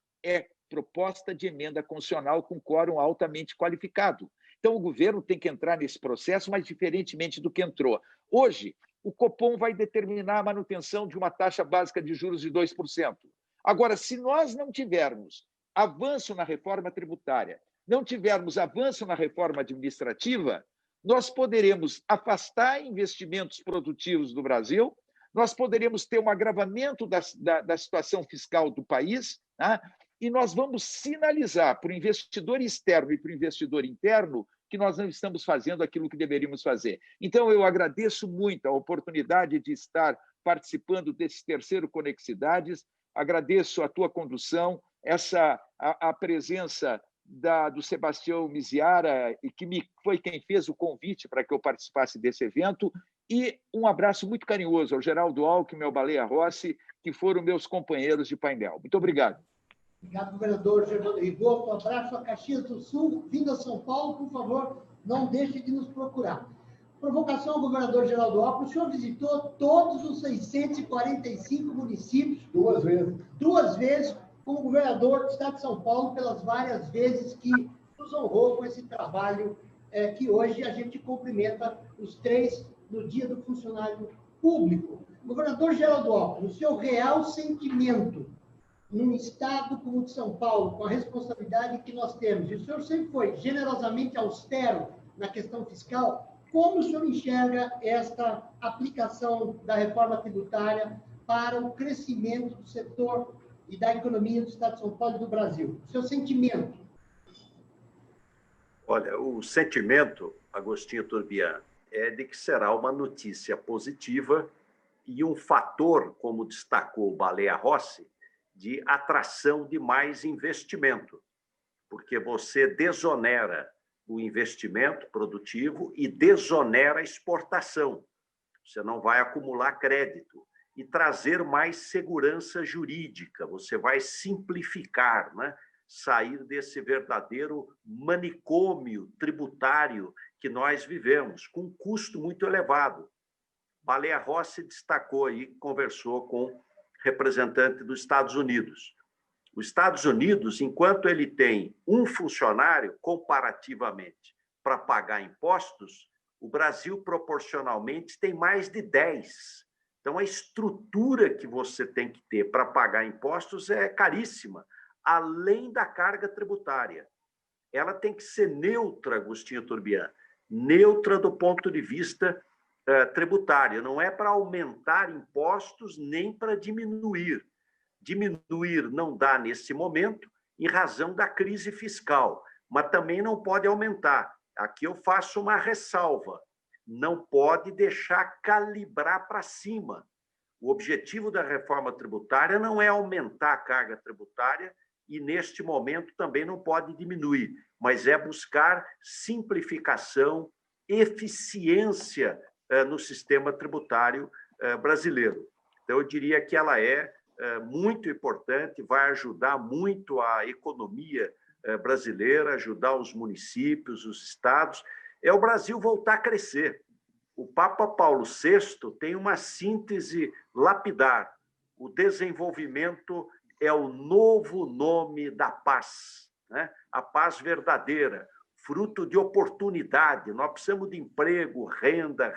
proposta de emenda constitucional com quórum altamente qualificado. Então, o governo tem que entrar nesse processo, mas diferentemente do que entrou. Hoje, o Copom vai determinar a manutenção de uma taxa básica de juros de 2%. Agora, se nós não tivermos avanço na reforma tributária, não tivermos avanço na reforma administrativa, nós poderemos afastar investimentos produtivos do Brasil, nós poderemos ter um agravamento da situação fiscal do país, e nós vamos sinalizar para o investidor externo e para o investidor interno que nós não estamos fazendo aquilo que deveríamos fazer. Então, eu agradeço muito a oportunidade de estar participando desse terceiro Conexidades, agradeço a tua condução, a presença do Sebastião Miziara, e que foi quem fez o convite para que eu participasse desse evento, e um abraço muito carinhoso ao Geraldo Alckmin e ao Baleia Rossi, que foram meus companheiros de painel. Muito obrigado. Obrigado, governador Geraldo Rigoto. Um abraço a Caxias do Sul. Vindo a São Paulo, por favor, não deixe de nos procurar. Provocação ao governador Geraldo Alckmin. O senhor visitou todos os 645 municípios. 2 vezes. 2 vezes, como governador do Estado de São Paulo, pelas várias vezes que nos honrou com esse trabalho que hoje a gente cumprimenta os 3 no Dia do Funcionário Público. Governador Geraldo Alckmin, o seu real sentimento num estado como o de São Paulo, com a responsabilidade que nós temos, e o senhor sempre foi generosamente austero na questão fiscal, como o senhor enxerga esta aplicação da reforma tributária para o crescimento do setor e da economia do Estado de São Paulo e do Brasil? O seu sentimento? Olha, o sentimento, Agostinho Turbian, é de que será uma notícia positiva e um fator, como destacou o Baleia Rossi, de atração de mais investimento, porque você desonera o investimento produtivo e desonera a exportação. Você não vai acumular crédito. e trazer mais segurança jurídica. Você vai simplificar, né? Sair desse verdadeiro manicômio tributário que nós vivemos, com um custo muito elevado. Baleia Rossi destacou aí, conversou com representante dos Estados Unidos. Os Estados Unidos, enquanto ele tem um funcionário, comparativamente, para pagar impostos, o Brasil, proporcionalmente, tem mais de 10. Então, a estrutura que você tem que ter para pagar impostos é caríssima, além da carga tributária. Ela tem que ser neutra, Agostinho Turbian, neutra do ponto de vista tributário. Não é para aumentar impostos nem para diminuir. Diminuir não dá nesse momento, em razão da crise fiscal, mas também não pode aumentar. Aqui eu faço uma ressalva. Não pode deixar calibrar para cima. O objetivo da reforma tributária não é aumentar a carga tributária e, neste momento, também não pode diminuir, mas é buscar simplificação, eficiência no sistema tributário brasileiro. Então, eu diria que ela é muito importante, vai ajudar muito a economia brasileira, ajudar os municípios, os estados. É o Brasil voltar a crescer. O Papa Paulo VI tem uma síntese lapidar. O desenvolvimento é o novo nome da paz, né? A paz verdadeira, fruto de oportunidade. Nós precisamos de emprego, renda,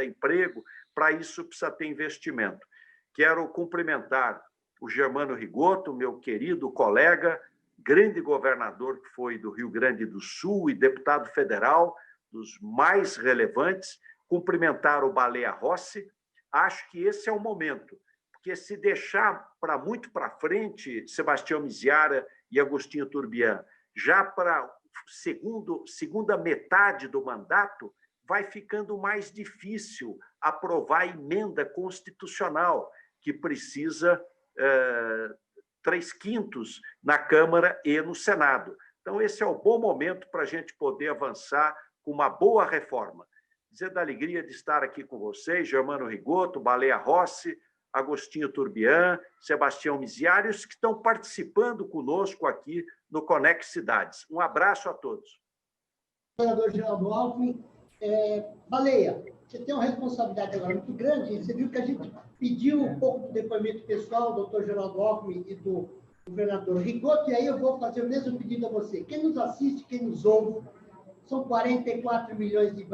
emprego. Para isso precisa ter investimento. Quero cumprimentar o Germano Rigotto, meu querido colega, grande governador que foi do Rio Grande do Sul e deputado federal, dos mais relevantes, cumprimentar o Baleia Rossi. Acho que esse é o momento, porque se deixar para muito para frente, Sebastião Miziara e Agostinho Turbian, já para segunda metade do mandato, vai ficando mais difícil aprovar a emenda constitucional, que precisa 3/5 na Câmara e no Senado. Então, esse é o bom momento para a gente poder avançar com uma boa reforma. Dizer da alegria de estar aqui com vocês, Germano Rigotto, Baleia Rossi, Agostinho Turbian, Sebastião Miziara, os que estão participando conosco aqui no Conex Cidades. Um abraço a todos. Governador Geraldo Alckmin, Baleia, você tem uma responsabilidade agora muito grande. Você viu que a gente pediu um pouco do depoimento pessoal do doutor Geraldo Alckmin e do governador Rigotto, e aí eu vou fazer o mesmo pedido a você. Quem nos assiste, quem nos ouve, são 44 milhões de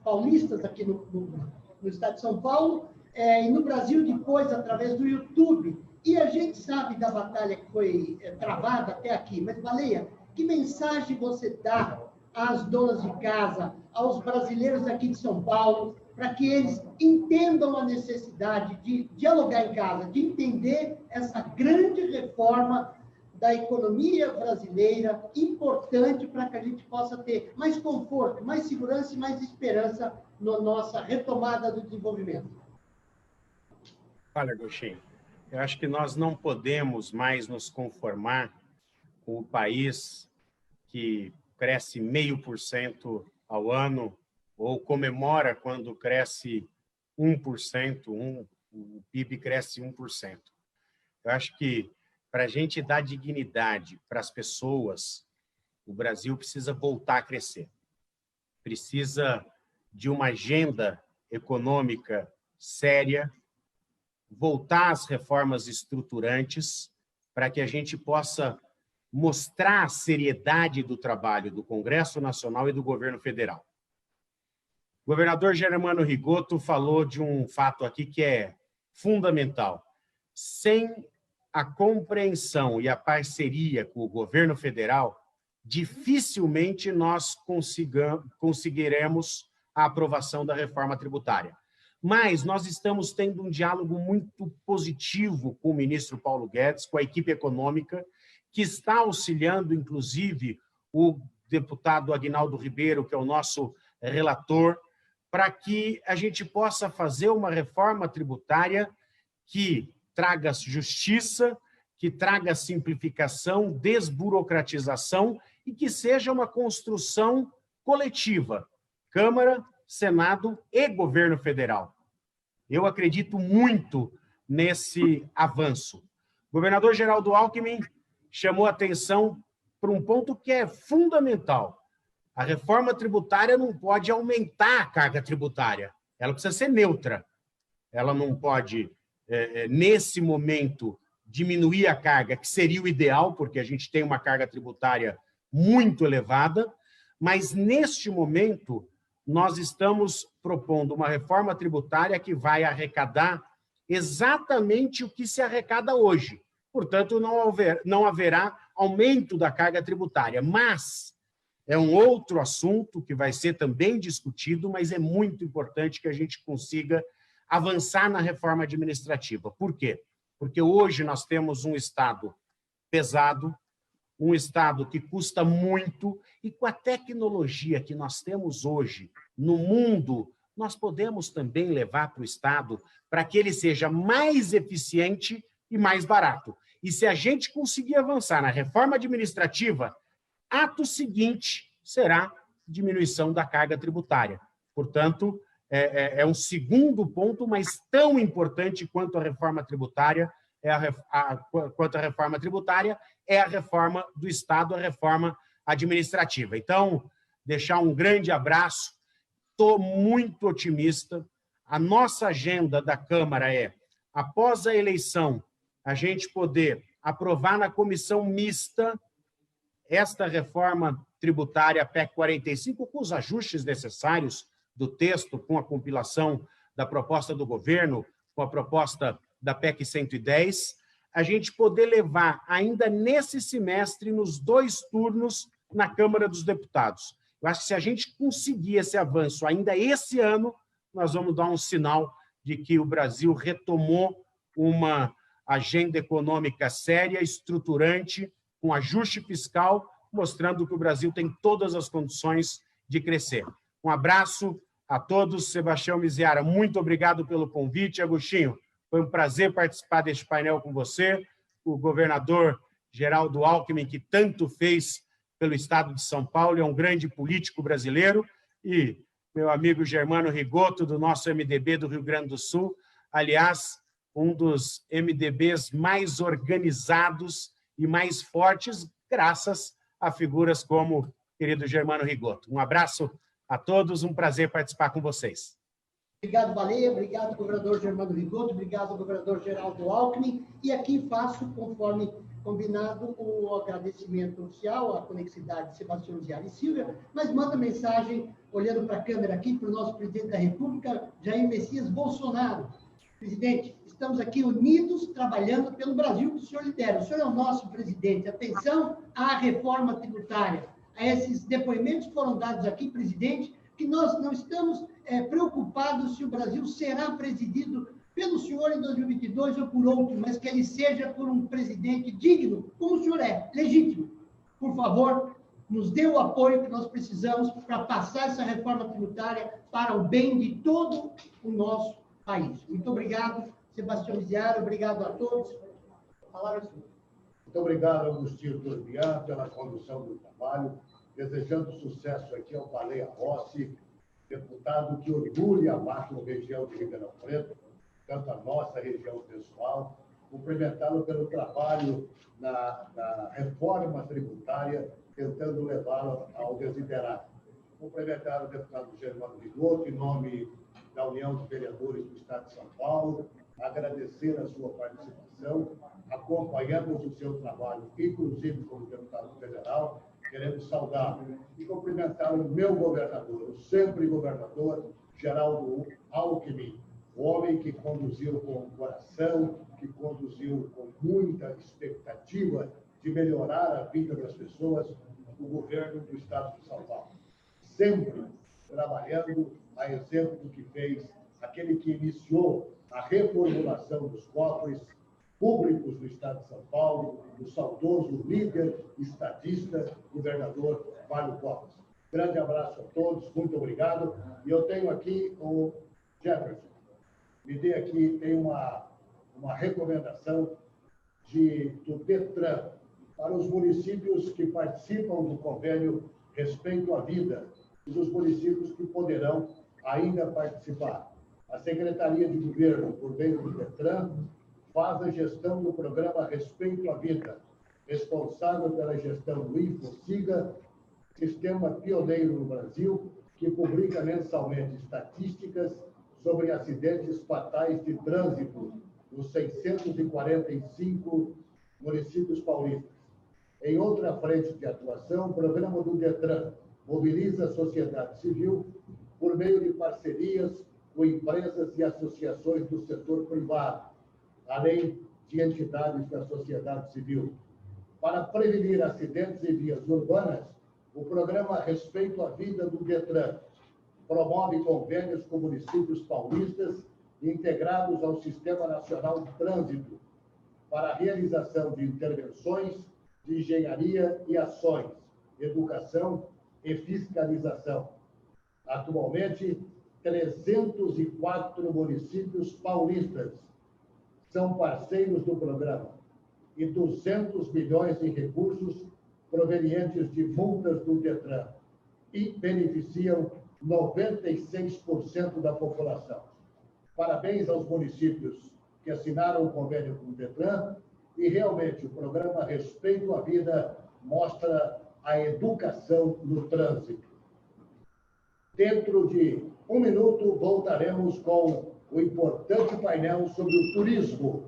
paulistas aqui no estado de São Paulo, e no Brasil depois, através do YouTube. E a gente sabe da batalha que foi travada até aqui. Mas, Baleia, que mensagem você dá às donas de casa, aos brasileiros aqui de São Paulo, para que eles entendam a necessidade de dialogar em casa, de entender essa grande reforma da economia brasileira, importante para que a gente possa ter mais conforto, mais segurança e mais esperança na nossa retomada do desenvolvimento? Olha, Agostinho, eu acho que nós não podemos mais nos conformar com o país que cresce 0,5% ao ano, ou comemora quando cresce 1%, o PIB cresce 1%. Eu acho que, para a gente dar dignidade para as pessoas, o Brasil precisa voltar a crescer. Precisa de uma agenda econômica séria, voltar às reformas estruturantes, para que a gente possa mostrar a seriedade do trabalho do Congresso Nacional e do governo federal. O governador Germano Rigotto falou de um fato aqui que é fundamental. Sem a compreensão e a parceria com o governo federal, dificilmente nós conseguiremos a aprovação da reforma tributária. Mas nós estamos tendo um diálogo muito positivo com o ministro Paulo Guedes, com a equipe econômica, que está auxiliando, inclusive, o deputado Aguinaldo Ribeiro, que é o nosso relator, para que a gente possa fazer uma reforma tributária que traga justiça, que traga simplificação, desburocratização e que seja uma construção coletiva, Câmara, Senado e governo federal. Eu acredito muito nesse avanço. O governador Geraldo Alckmin chamou atenção para um ponto que é fundamental. A reforma tributária não pode aumentar a carga tributária, ela precisa ser neutra. Ela não pode, nesse momento, diminuir a carga, que seria o ideal, porque a gente tem uma carga tributária muito elevada, mas, neste momento, nós estamos propondo uma reforma tributária que vai arrecadar exatamente o que se arrecada hoje. Portanto, não haverá aumento da carga tributária, mas é um outro assunto que vai ser também discutido, mas é muito importante que a gente consiga avançar na reforma administrativa. Por quê? Porque hoje nós temos um Estado pesado, um Estado que custa muito, e com a tecnologia que nós temos hoje no mundo, nós podemos também levar para o Estado para que ele seja mais eficiente e mais barato. E se a gente conseguir avançar na reforma administrativa, ato seguinte será diminuição da carga tributária. Portanto, é um segundo ponto, mas tão importante quanto a reforma tributária, é a reforma do Estado, a reforma administrativa. Então, deixar um grande abraço, estou muito otimista. A nossa agenda da Câmara é, após a eleição, a gente poder aprovar na comissão mista esta reforma tributária PEC 45, com os ajustes necessários do texto, com a compilação da proposta do governo, com a proposta da PEC 110, a gente poder levar ainda nesse semestre, nos 2 turnos, na Câmara dos Deputados. Eu acho que se a gente conseguir esse avanço ainda esse ano, nós vamos dar um sinal de que o Brasil retomou uma agenda econômica séria, estruturante, com ajuste fiscal, mostrando que o Brasil tem todas as condições de crescer. Um abraço a todos. Sebastião Miziara, muito obrigado pelo convite. Agostinho, foi um prazer participar deste painel com você. O governador Geraldo Alckmin, que tanto fez pelo Estado de São Paulo, é um grande político brasileiro. E meu amigo Germano Rigoto, do nosso MDB do Rio Grande do Sul, aliás, um dos MDBs mais organizados e mais fortes, graças a figuras como o querido Germano Rigoto. Um abraço a todos, um prazer participar com vocês. Obrigado, Baleia, obrigado, governador Germano Rigoto, obrigado, governador Geraldo Alckmin. E aqui faço, conforme combinado, o agradecimento oficial à conexidade de Sebastião Miziara e Silvia, mas manda mensagem, olhando para a câmera aqui, para o nosso presidente da República, Jair Messias Bolsonaro. Presidente, estamos aqui unidos, trabalhando pelo Brasil que o senhor lidera. O senhor é o nosso presidente. Atenção à reforma tributária. A esses depoimentos que foram dados aqui, presidente, que nós não estamos preocupados se o Brasil será presidido pelo senhor em 2022 ou por outro, mas que ele seja por um presidente digno, como o senhor é, legítimo. Por favor, nos dê o apoio que nós precisamos para passar essa reforma tributária para o bem de todo o nosso país. Muito obrigado, Sebastião Miziara, obrigado a todos. A palavra é sua. Muito obrigado, Agostinho Turbian, pela condução do trabalho, desejando sucesso aqui ao Baleia Rossi, deputado que orgulha a macro-região de Ribeirão Preto, tanto a nossa região pessoal, cumprimentá-lo pelo trabalho na reforma tributária, tentando levá-la ao desiderato. Cumprimentar o deputado Germano Rigoto, em nome da União dos Vereadores do Estado de São Paulo, agradecer a sua participação, acompanhamos o seu trabalho, inclusive como deputado federal, queremos saudar e cumprimentar o meu governador, o sempre governador, Geraldo Alckmin, o homem que conduziu com coração, que conduziu com muita expectativa de melhorar a vida das pessoas, o governo do Estado de São Paulo. Sempre trabalhando a exemplo do que fez aquele que iniciou a reformulação dos cofres públicos do Estado de São Paulo, o saudoso líder estadista, governador Mário Covas. Grande abraço a todos, muito obrigado. E eu tenho aqui o Jefferson. Me dê aqui, tem uma recomendação do DETRAN para os municípios que participam do convênio Respeito à Vida e dos municípios que poderão ainda participar. A Secretaria de Governo, por meio do DETRAN, faz a gestão do programa Respeito à Vida, responsável pela gestão do InfoSiga, sistema pioneiro no Brasil, que publica mensalmente estatísticas sobre acidentes fatais de trânsito nos 645 municípios paulistas. Em outra frente de atuação, o programa do DETRAN mobiliza a sociedade civil por meio de parcerias com empresas e associações do setor privado, além de entidades da sociedade civil. Para prevenir acidentes em vias urbanas, o programa Respeito à Vida do DETRAN promove convênios com municípios paulistas integrados ao Sistema Nacional de Trânsito para a realização de intervenções de engenharia e ações, educação e fiscalização. Atualmente, 304 municípios paulistas são parceiros do programa e 200 milhões em recursos provenientes de multas do DETRAN e beneficiam 96% da população. Parabéns aos municípios que assinaram o convênio com o DETRAN e realmente o programa Respeito à Vida mostra a educação no trânsito. Dentro de 1 minuto voltaremos com o importante painel sobre o turismo